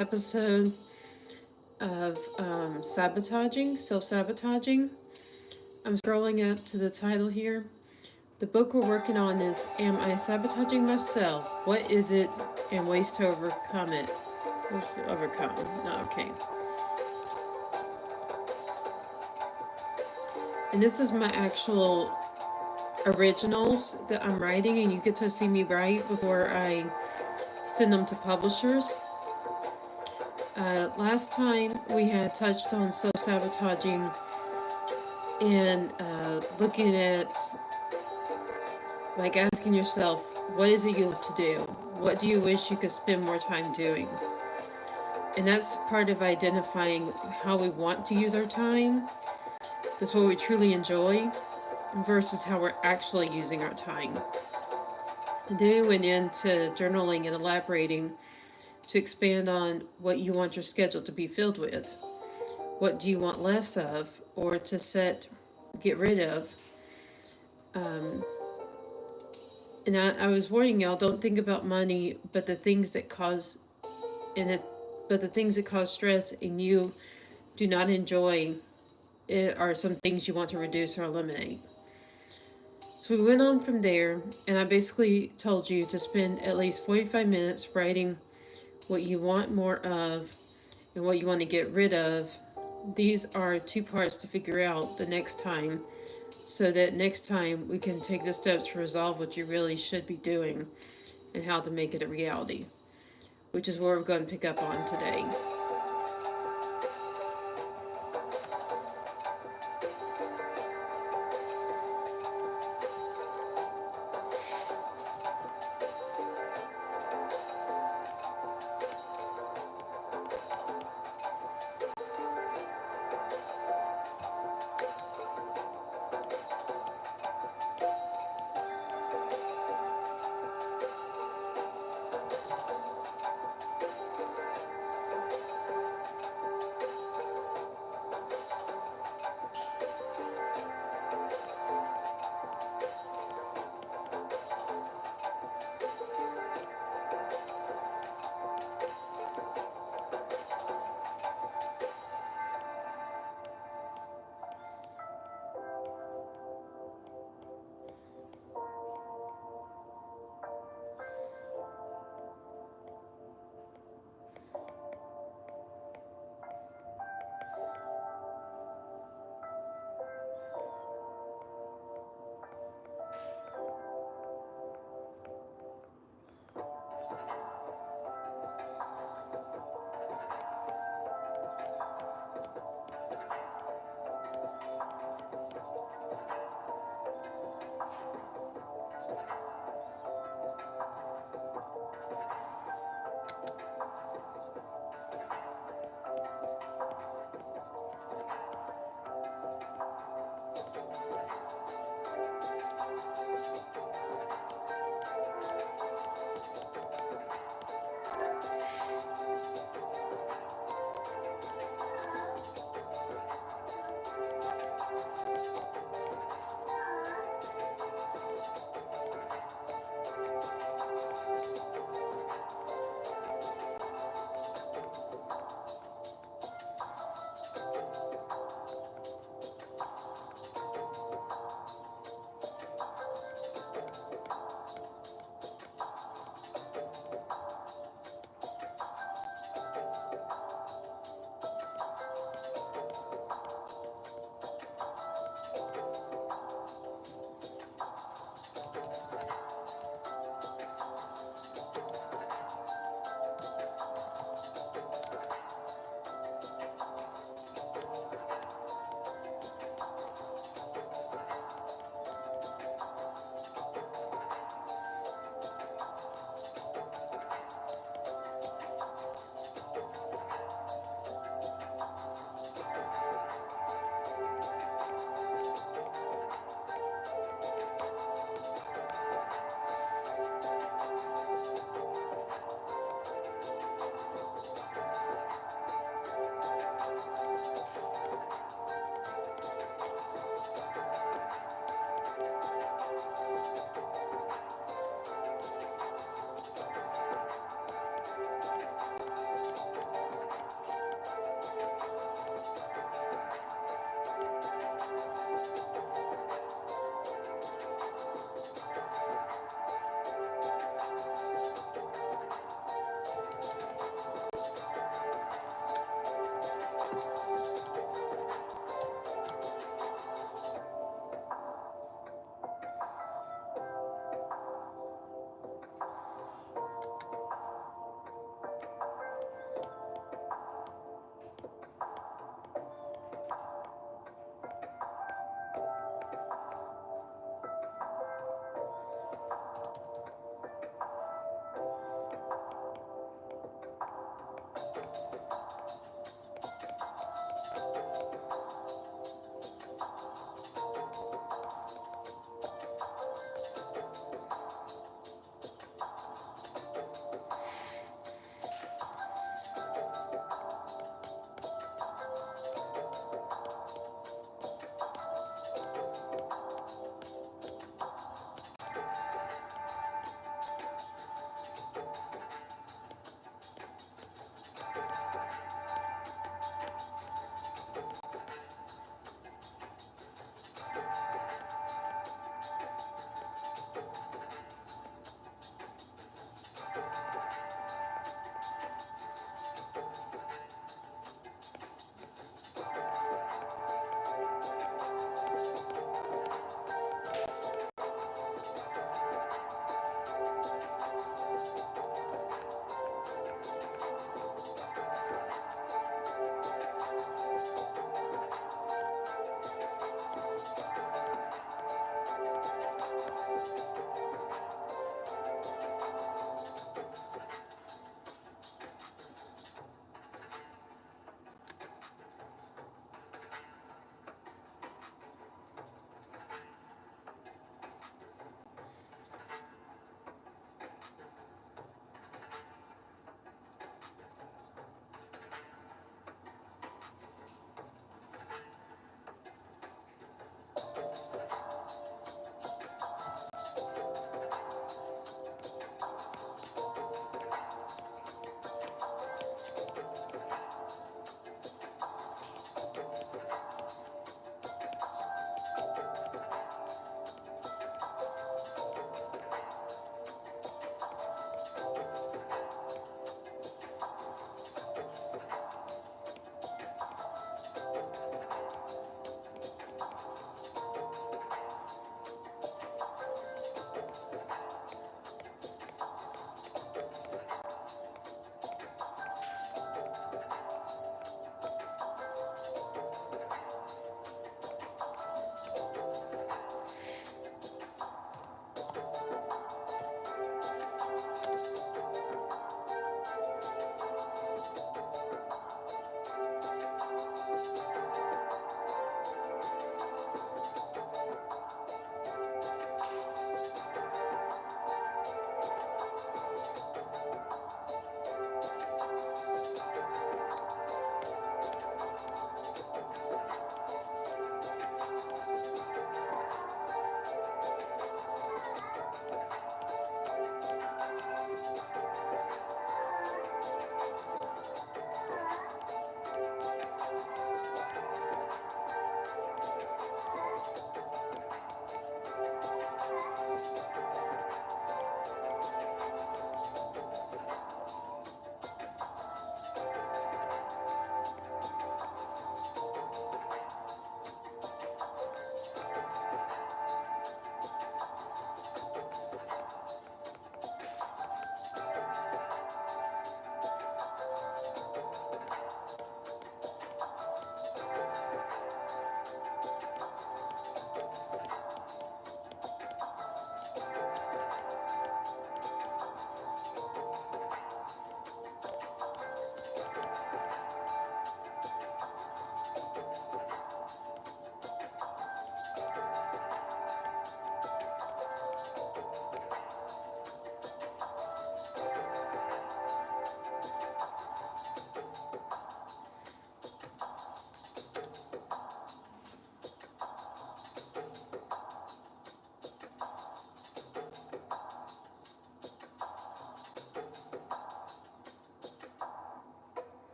episode of sabotaging, self-sabotaging. I'm scrolling up to the title here. The book we're working on is Am I Sabotaging Myself? What is it and ways to overcome it? What's overcome? No, okay. And this is my actual originals that I'm writing, and you get to see me write before I send them to publishers. Last time we had touched on self-sabotaging and looking at, like, asking yourself, what is it you love to do? What do you wish you could spend more time doing? And that's part of identifying how we want to use our time. That's what we truly enjoy versus how we're actually using our time. And then we went into journaling and elaborating to expand on what you want your schedule to be filled with. What do you want less of, or to get rid of? Um, and I was warning y'all, don't think about money, but the things that cause but the things that cause stress and you do not enjoy it are some things you want to reduce or eliminate. So we went on from there, and I basically told you to spend at least 45 minutes writing what you want more of and what you want to get rid of. These are two parts to figure out the next time, so that next time we can take the steps to resolve what you really should be doing and how to make it a reality, which is what we're going to pick up on today.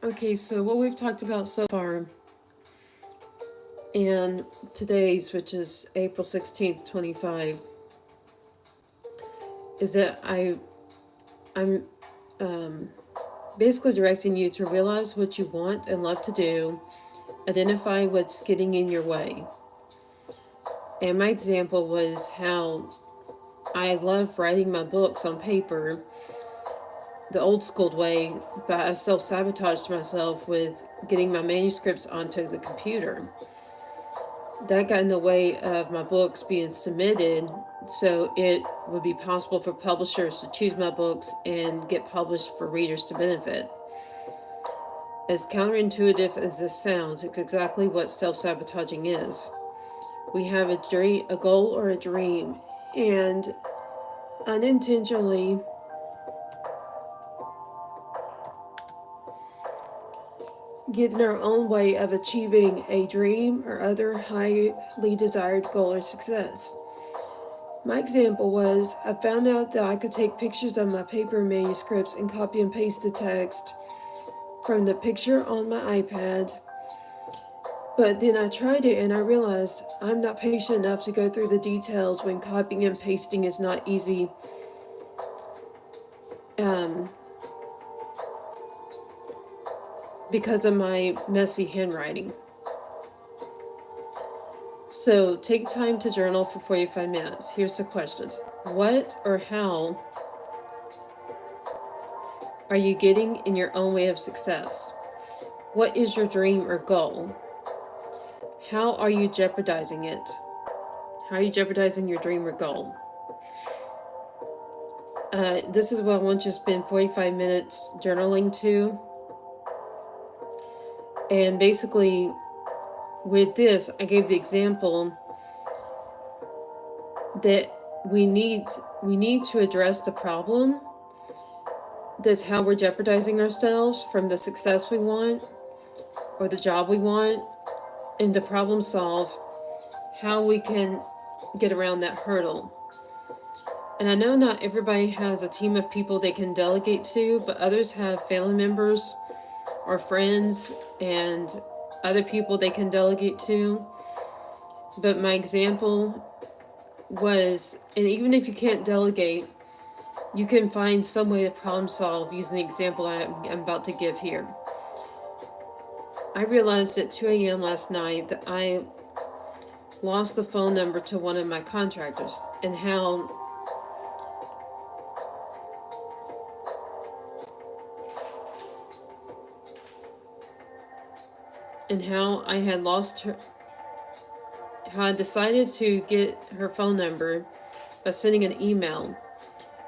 Okay, so what we've talked about so far in today's, which is April 16th, 25, is that I'm basically directing you to realize what you want and love to do, identify what's getting in your way. And my example was how I love writing my books on paper the old school way, but I self-sabotaged myself with getting my manuscripts onto the computer. That got in the way of my books being submitted, so it would be possible for publishers to choose my books and get published for readers to benefit. As counterintuitive as this sounds, it's exactly what self-sabotaging is. We have a goal or a dream, and unintentionally get in our own way of achieving a dream or other highly desired goal or success. My example was I found out that I could take pictures of my paper manuscripts and copy and paste the text from the picture on my iPad. But then I tried it and I realized I'm not patient enough to go through the details when copying and pasting is not easy. Because of my messy handwriting. So take time to journal for 45 minutes. Here's the questions. What or how are you getting in your own way of success? What is your dream or goal? How are you jeopardizing it? How are you jeopardizing your dream or goal? This is what I want you to spend 45 minutes journaling to. And basically, with this, I gave the example that we need to address the problem. That's how we're jeopardizing ourselves from the success we want or the job we want, and to problem solve how we can get around that hurdle. And I know not everybody has a team of people they can delegate to, but others have family members or friends and other people they can delegate to. But my example was, and even if you can't delegate, you can find some way to problem solve using the example I'm about to give here. I realized at 2 a.m. last night that I lost the phone number to one of my contractors, and how I had lost her, how I decided to get her phone number by sending an email.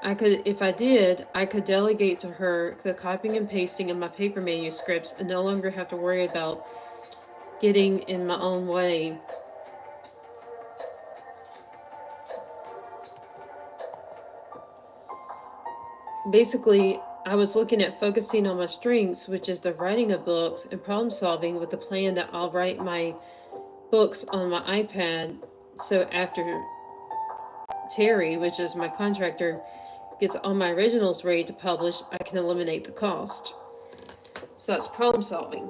If I did, I could delegate to her the copying and pasting of my paper manuscripts and no longer have to worry about getting in my own way. Basically, I was looking at focusing on my strengths, which is the writing of books and problem solving, with the plan that I'll write my books on my iPad. So after Terry, which is my contractor, gets all my originals ready to publish, I can eliminate the cost. So that's problem solving.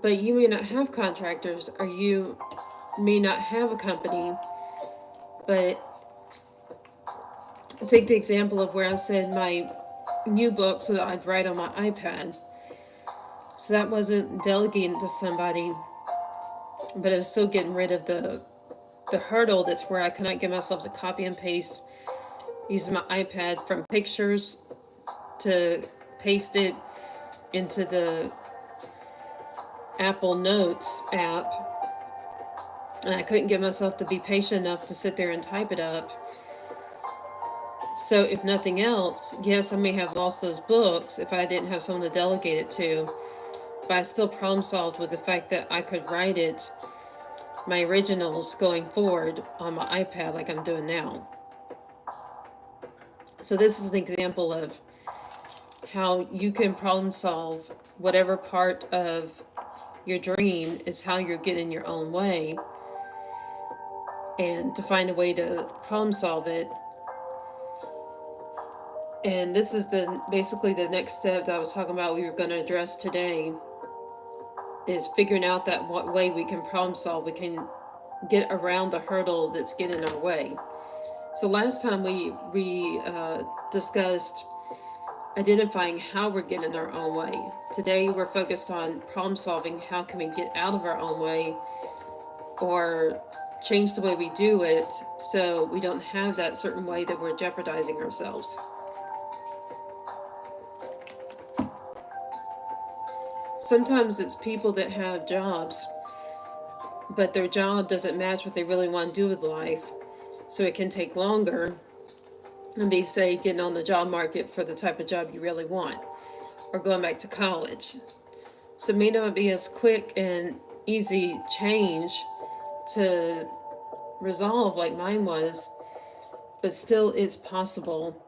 But you may not have contractors, or you may not have a company. But take the example of where I said my new book so that I'd write on my iPad. So that wasn't delegating to somebody, but it was still getting rid of the hurdle that's where I could not get myself to copy and paste using my iPad from pictures to paste it into the Apple Notes app. And I couldn't get myself to be patient enough to sit there and type it up. So if nothing else, yes, I may have lost those books if I didn't have someone to delegate it to, but I still problem solved with the fact that I could write it, my originals going forward, on my iPad like I'm doing now. So this is an example of how you can problem solve whatever part of your dream is how you're getting your own way, and to find a way to problem solve it. And this is basically the next step that I was talking about we were going to address today, is figuring out that what way we can problem solve, we can get around the hurdle that's getting in our way. So last time we discussed identifying how we're getting in our own way. Today we're focused on problem solving. How can we get out of our own way or change the way we do it so we don't have that certain way that we're jeopardizing ourselves. Sometimes it's people that have jobs, but their job doesn't match what they really want to do with life, so it can take longer and be, say, getting on the job market for the type of job you really want, or going back to college. So it may not be as quick and easy change to resolve like mine was, but still it's possible.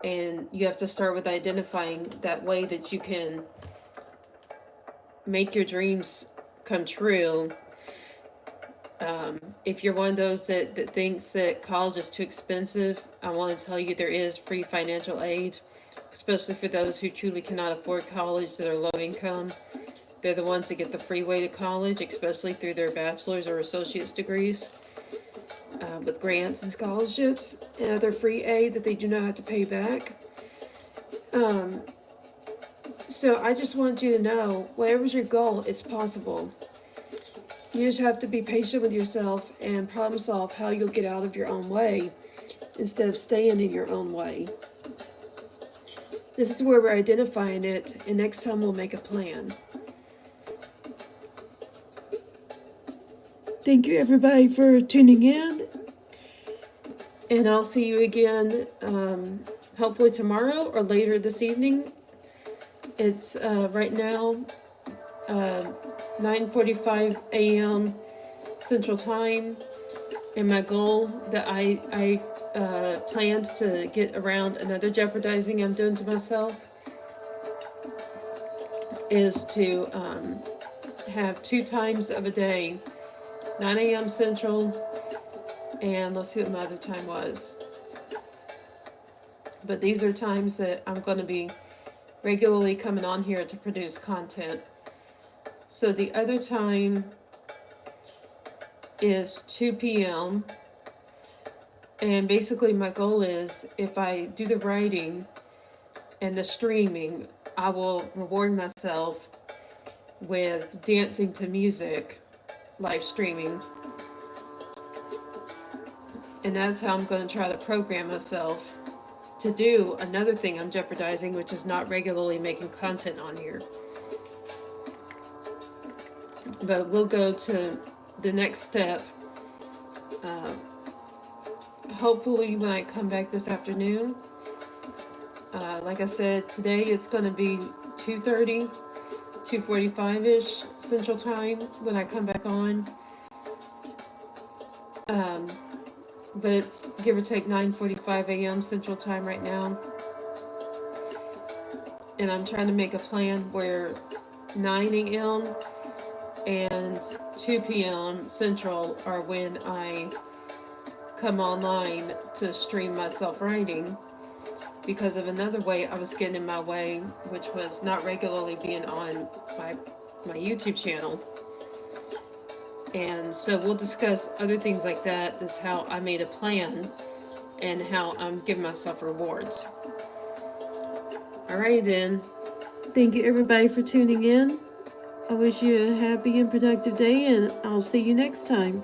And you have to start with identifying that way that you can make your dreams come true. If you're one of those that thinks that college is too expensive, I want to tell you there is free financial aid, especially for those who truly cannot afford college, that are low income. They're the ones that get the free way to college, especially through their bachelor's or associate's degrees, with grants and scholarships and other free aid that they do not have to pay back. So I just want you to know, whatever's your goal, it's possible. You just have to be patient with yourself and problem solve how you'll get out of your own way instead of staying in your own way. This is where we're identifying it, and next time we'll make a plan. Thank you, everybody, for tuning in. And I'll see you again, hopefully tomorrow or later this evening. It's right now 9:45 a.m. Central Time, and my goal that I planned to get around another jeopardizing I'm doing to myself is to have 2 times of a day, 9 a.m. Central, and let's see what my other time was. But these are times that I'm going to be regularly coming on here to produce content. So the other time is 2 p.m. And basically my goal is, if I do the writing and the streaming, I will reward myself with dancing to music, live streaming. And that's how I'm going to try to program myself to do another thing I'm jeopardizing, which is not regularly making content on here. But we'll go to the next step. Hopefully when I come back this afternoon. Like I said, today it's going to be 2:30, 2:45-ish Central Time when I come back on. But it's give or take 9:45 a.m. Central Time right now. And I'm trying to make a plan where 9 a.m. and 2 p.m. Central are when I come online to stream myself writing, because of another way I was getting in my way, which was not regularly being on my YouTube channel. And so we'll discuss other things like that. That's how I made a plan and how I'm giving myself rewards. Alright then. Thank you everybody for tuning in. I wish you a happy and productive day, and I'll see you next time.